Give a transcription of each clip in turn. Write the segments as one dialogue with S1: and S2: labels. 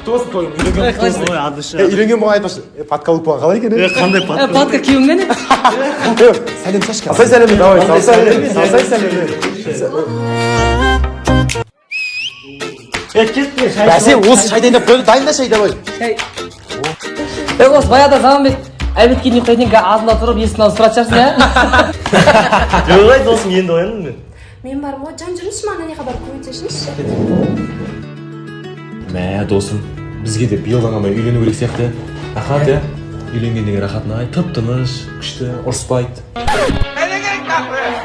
S1: Дос той үйренген дос.
S2: Ой, адышы.
S1: Үйренген болған айтпашы. Патка алып қалған қалай екен?
S2: Қандай патка?
S3: Патка күйеуіңнен не?
S1: Сәлем шашка. Алсай сәлем, давай. Алсай сәлем.
S2: Кетті, шай.
S1: Бәсе, осы шай дайындап қойды. Дайында шай давай.
S3: Шай. Осы баяғыда Заманбек әлбетке ұйықтайтын алдында тұрып есіктен алып сұратын шығарсың, иә?
S2: Жоқ, досым, енді ояндым мен.
S4: Мен бармын ғой, жан жүріңізші, маған не хабар көмектесіңізші.
S1: Мә, досым, бізге де биылдан қалмай үйлену керек сияқты. Рахат, иә? Үйленгендегі рахатын ай, тып-тыныш, күшті, ұрыспайды.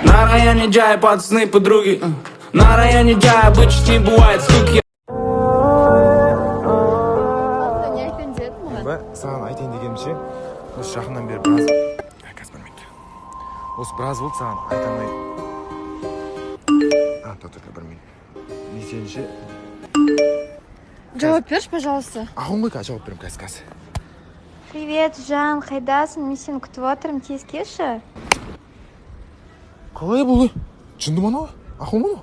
S5: На районе Джай пацаны подруги. На районе Джай обычно не бывает скуки.
S1: Саған айтайын дегенімше, осы жақыннан бері біраз... Қазір білмейді. Осы біраз болды саған айта алмай... Тұр, білмейді. Несенше...
S6: Жауап берші, пожалуйста.
S1: Ағын ғой жауап берем қазір.
S6: Привет, Жан, қайдасың? Мен сені күтіп отырмын, тез келші.
S1: Қалай бұл? Жынды мана? Ағын ғой?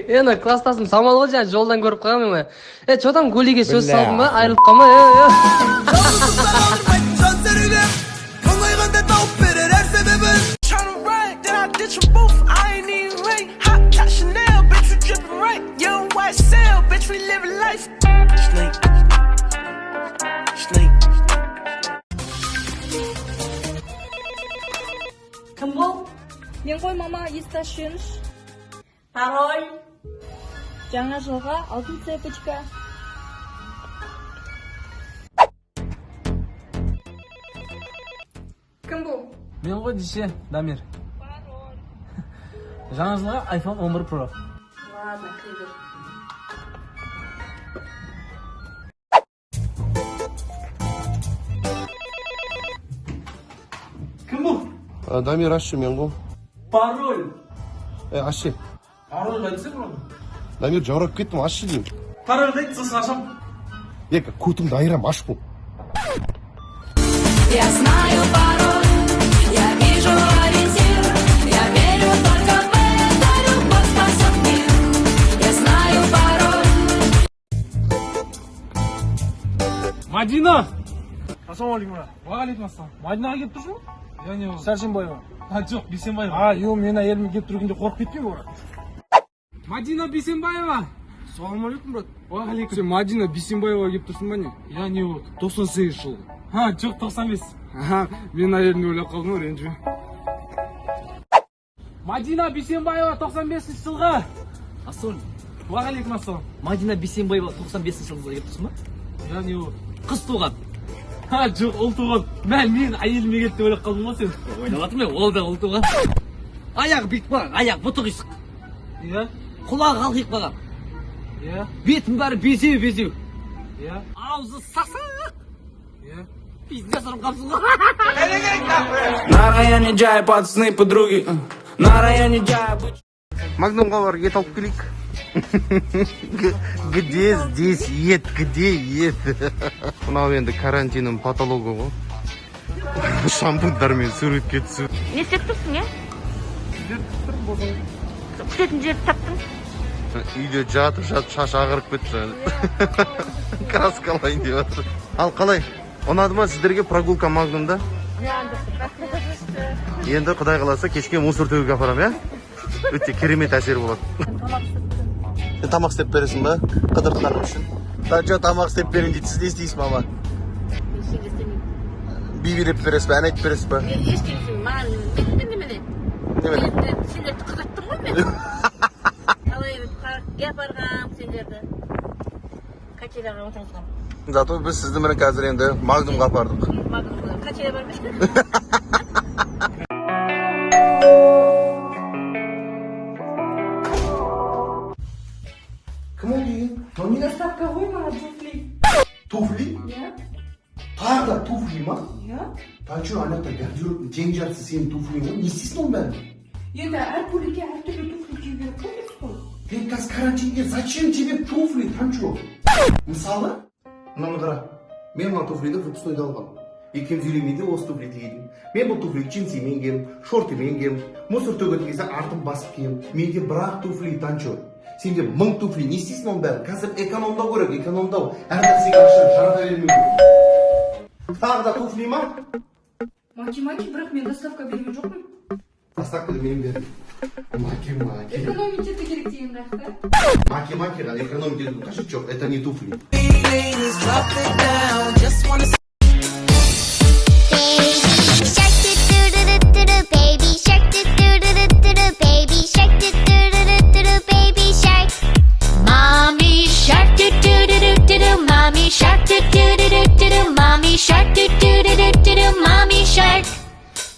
S3: Ені класстасым Самал ғой, жаңа жолдан көріп қалғанмын мен. Че там гулиге сөз салдың ба? Айырылып қалма, Кім бұл?
S6: Мен ғой мама, есті ашуыныш.
S4: Пароль.
S6: Жаңа жылға алтын цепочка.
S4: Кім бұл?
S7: Мен ғой десе, Дамир. Жаңа жылға iPhone 11 Pro.
S4: Ладно, кіребер.
S2: Кім бұл?
S1: Дамир ашшы мен ғой.
S2: Пароль.
S1: Ашшы.
S2: Пароль қайтсы бұл?
S1: Дамир жаурап кеттім, ашшы деймін.
S2: Пароль қайтсы, сосын ашам.
S1: Көтімді айырам, аш бұл.
S8: Я знаю пароль, я вижу ориентир, я верю только в это, любовь спасет мир. Я знаю пароль.
S7: Мадина! Ассалаумалейкум. Уағалейкум ассалам. Мадинаға келіп тұрсың ба? Яғни ол Сәрсенбаева. Жоқ, Бейсенбаева. Мен әйелім келіп тұрғанда қорқып кетпеймін брат. Мадина Бейсенбаева. Ассалаумалейкум брат. Уағалейкум. Сен Мадина Бейсенбаева келіп тұрсың ба не? Яғни ол 98 жыл. Жоқ, 95. Мен әйелімді ойлап қалдым ғой, ренжіме. Мадина Бейсенбаева 95 жылғы.
S3: Ассалам.
S7: Уағалейкум ассалам.
S3: Мадина Бейсенбаева 95 жылғы келіп тұрсың ба?
S7: Яғни ол
S3: Қыз туған.
S7: жоқ, ұл туған. Мен әйеліме келді деп ойлап қалдым ғой сен.
S3: Ойлап жатырмын мен, ол да ұл туған. Аяғы бүйтіп қалған, аяғы бұты қисық.
S7: Иә?
S3: Құлағы қалқиып қалған.
S7: Иә?
S3: Бетін бәрі безеу.
S7: Иә?
S3: Аузы сасық.
S7: Иә?
S3: Пиздец ұрып қапсың ғой.
S5: На районе Джай пацаны подруги. На районе Джай обычно...
S1: Магнумға бар, ет алып келейік. Где здесь ет, где ет? Мынау енді карантиннің патологы ғой. Шампундармен суретке түсу.
S6: Не істеп тұрсың, е? Күтетін жерді таптың?
S1: Үйде жатып шаш ағырып кетті. Краскалайын деп жатыр. Ал қалай? Ұнады ма сіздерге прогулка Магнумда? Енді құдай қаласа кешке мусор төгуге апарам, иә? Өте керемет әсер болады. Тамақ істеп бересің ба? Қыдырғаным үшін. Жоқ, тамақ істеп берейін дейді. Сіз не істейсіз, мама? Би билеп бересіз ба? Ән айтып бересіз ба?
S4: Ешкімсің, маған немене? Сендерді қызаттым ғой мен. Қалай апарғам сендерді. Качеляға отырғызғам.
S1: Зато біз сізді міне қазір енді Магнумға апардық.
S4: Качеля бар ма?
S1: Кім ол деген?
S4: Доставка ғой маған туфли.
S1: Туфли?
S4: Иә.
S1: Тағы да туфли ма?
S4: Иә.
S1: Тачу, анақта гардеробтың тең жартысы сенің туфлиң ғой. Не істейсің оның бәрін?
S4: Енді әр көлікке әртүрлі туфли кию керек қой емес қой.
S1: Қазір карантинге зачем тебе туфли, Танчо? Мысалы, мынаны қара. Мен мына туфлиді выпускнойда алғам. Екеуміз үйленгенде осы туфли киедім. Мен бұл туфли джинсимен киемін, шортимен киемін, мусор төгетін кезде артын басып киемін. Менде бірақ туфли, Танчо. Сенде 1000 туфли, не істейсің оның бәрін? Қазір экономдау керек, экономдау. Әр нәрсеге ақша жарата бермеу керек. Тағы да туфли ма?
S4: Маки, бірақ мен доставка берген жоқпын.
S1: Доставканы мен бердім. Маки.
S4: Экономить ету керек деген қаяқта?
S1: Маки, экономить ету қажет жоқ, это не туфли.
S8: Mommy shark do do do do do do. Mommy shark do do do do do do. Mommy shark do do do do do do. Mommy shark.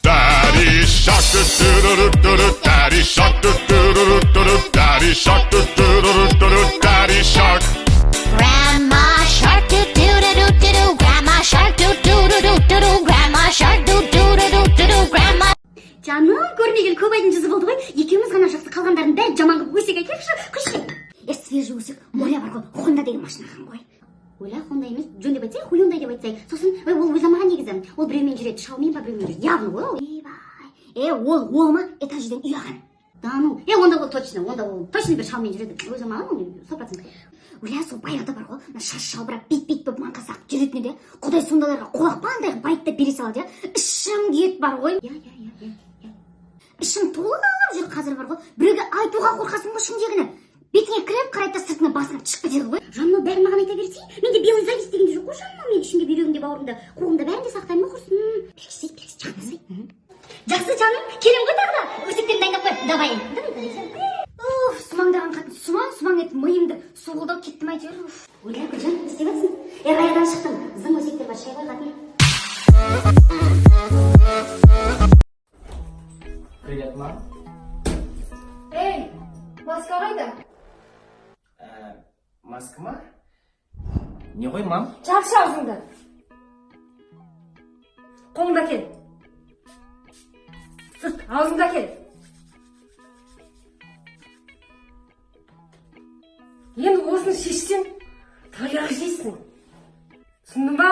S9: Daddy shark do do do do do. Daddy shark do do do do do. Daddy shark do do do do do. Daddy shark.
S8: Grandma shark do do do do do do. Grandma shark do do do do do do. Grandma shark do do do do do do. Grandma.
S10: Жаным, көрмеген көп айдың жүзі болды ғой. Екеуміз ғана жақсы, қалғандардың бәрі жаман қылып өсек айтайықшы. Қойшы. Свежий өсек, моля бар ғой, Хонда деген машина алған ғой. Ойла, Хонда емес, жөн деп айтсай, Хулюндай деп айтсай. Сосын, ол ойламаған негізі. Ол біреумен жүреді, Шаумен ба біреумен жүреді. Явно ғой ол. Ол ма этажден үй алған. Да ну, онда ол точно бір Шаумен жүреді. Ойламаған ол 100%. Ойла, сол баяғыда бар ғой, шаш шалбырап бит болып маңқасақ жүретін еді. Құдай сондайларға қолақпандай байыптап бере салады. Ішім кет бар ғой. Ішім толып жүр қазір бар ғой. Біреуге айтуға қорқасың ғой шындығыны. Бетіңе кіріп, қарайта сыртына басынып шығып кетеді ғой. Жаным, бәрін маған айта берсей, менде белый завис деген де жоқ қой жаным. Мен ішімде бүйрегімде бауырымда, қолымда бәрін де сақтаймын ғой құрсын. Перексей, жақсы. Жақсы жаным, келем ғой тағы да. Өсектерін дайындап қой. Давай. Сумаңдаған қатын, сумаң етіп миымды суылдау кеттім әйтеуір. Ойла, Гүлжан, не істеп жатсың? Райдан шықтым. Зың өсектер бар, шай қой қатын.
S3: Привет, мам.
S4: Ей, маска қайда?
S3: Маска ма? Не ғой, мам?
S4: Жақсы аузыңды. Қолыңды әкел. Сырт, аузыңды әкел. Енді осыны шешсең, таяқ жейсің. Түсіндің ба?